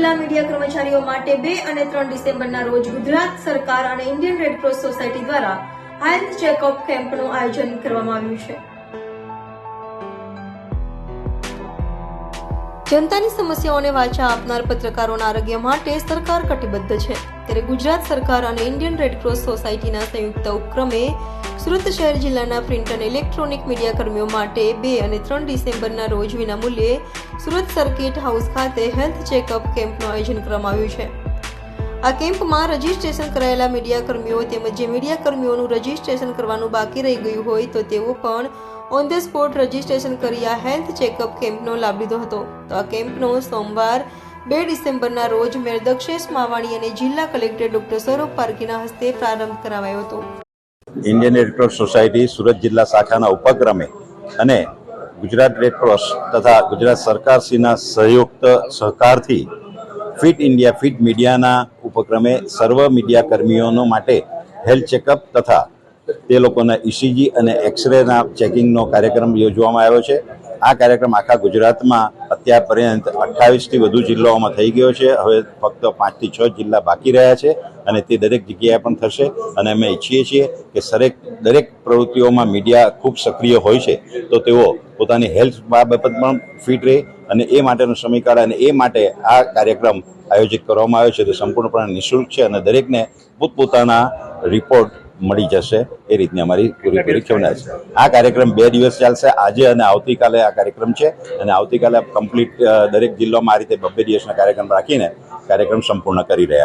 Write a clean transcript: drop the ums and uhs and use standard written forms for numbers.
જિલ્લા મીડિયા કર્મચારીઓ માટે 2 અને 3 ડિસેમ્બરના રોજ ગુજરાત સરકાર અને ઇન્ડિયન રેડક્રોસ સોસાયટી દ્વારા હેલ્થ ચેકઅપ કેમ્પનું આયોજન કરવામાં આવ્યું છે। જનતાની સમસ્યાઓને વાચા આપનાર પત્રકારોના આરોગ્ય માટે સરકાર કટિબદ્ધ છે, ત્યારે ગુજરાત સરકાર અને ઇન્ડિયન રેડક્રોસ સોસાયટીના સંયુક્ત ઉપક્રમે સુરત શહેર જિલ્લાના પ્રિન્ટ અને ઇલેક્ટ્રોનિક મીડિયા કર્મીઓ માટે 2 અને 3 ડિસેમ્બરના રોજ વિનામૂલ્યે સુરત સર્કિટ હાઉસ ખાતે હેલ્થ ચેકઅપ કેમ્પનું આયોજન કરવામાં આવ્યું છે। આ કેમ્પમાં રજીસ્ટ્રેશન કરાયેલા મીડિયા કર્મીઓ તેમજ જે મીડિયા કર્મીઓનું રજીસ્ટ્રેશન કરવાનું બાકી રહી ગયું હોય તો તેઓ પણ ઓન ધ સ્પોટ રજીસ્ટ્રેશન કરી આ હેલ્થ ચેકઅપ કેમ્પનો લાભ લીધો હતો। તો આ કેમ્પનો સોમવાર 2 ડિસેમ્બરના રોજ મેયર દક્ષેશ માવાણી અને જિલ્લા કલેક્ટર ડોક્ટર સૌરભ પારકીના હસ્તે પ્રારંભ કરાવાયો હતો। ઇન્ડિયન રેડક્રોસ સોસાયટી સુરત જિલ્લા શાખાના ઉપક્રમે અને ગુજરાત રેડક્રોસ તથા ગુજરાત સરકારશ્રીના સંયુક્ત સહકારથી ફિટ ઇન્ડિયા ફિટ મીડિયાના ઉપક્રમે સર્વ મીડિયા કર્મીઓનો માટે હેલ્થ ચેકઅપ તથા તે લોકોના ઇસીજી અને એક્સરેના ચેકિંગનો કાર્યક્રમ યોજવામાં આવ્યો છે। આ કાર્યક્રમ આખા ગુજરાતમાં અત્યાર પર્યંત 28થી વધુ જિલ્લાઓમાં થઈ ગયો છે। હવે ફક્ત 5 થી 6 જિલ્લા બાકી રહ્યા છે અને તે દરેક જગ્યાએ પણ થશે અને અમે ઈચ્છીએ છીએ કે દરેક પ્રવૃત્તિઓમાં મીડિયા ખૂબ સક્રિય હોય છે તો તેઓ પોતાની હેલ્થ બાબત પણ ફિટ રહે અને એ માટેનો સમય કાઢે અને એ માટે આ કાર્યક્રમ આયોજિત કરવામાં આવ્યો છે। તે સંપૂર્ણપણે નિઃશુલ્ક છે અને દરેકને પોતપોતાના રિપોર્ટ મળી જશે એ રીતની અમારી પૂરેપૂરી ક્ષમતા છે। આ કાર્યક્રમ 2 દિવસ ચાલશે, આજે અને આવતીકાલે આ કાર્યક્રમ છે અને આવતીકાલે કમ્પ્લીટ દરેક જિલ્લામાં આ રીતે 2 દિવસના કાર્યક્રમ રાખીને કાર્યક્રમ સંપૂર્ણ કરી રહ્યા છે।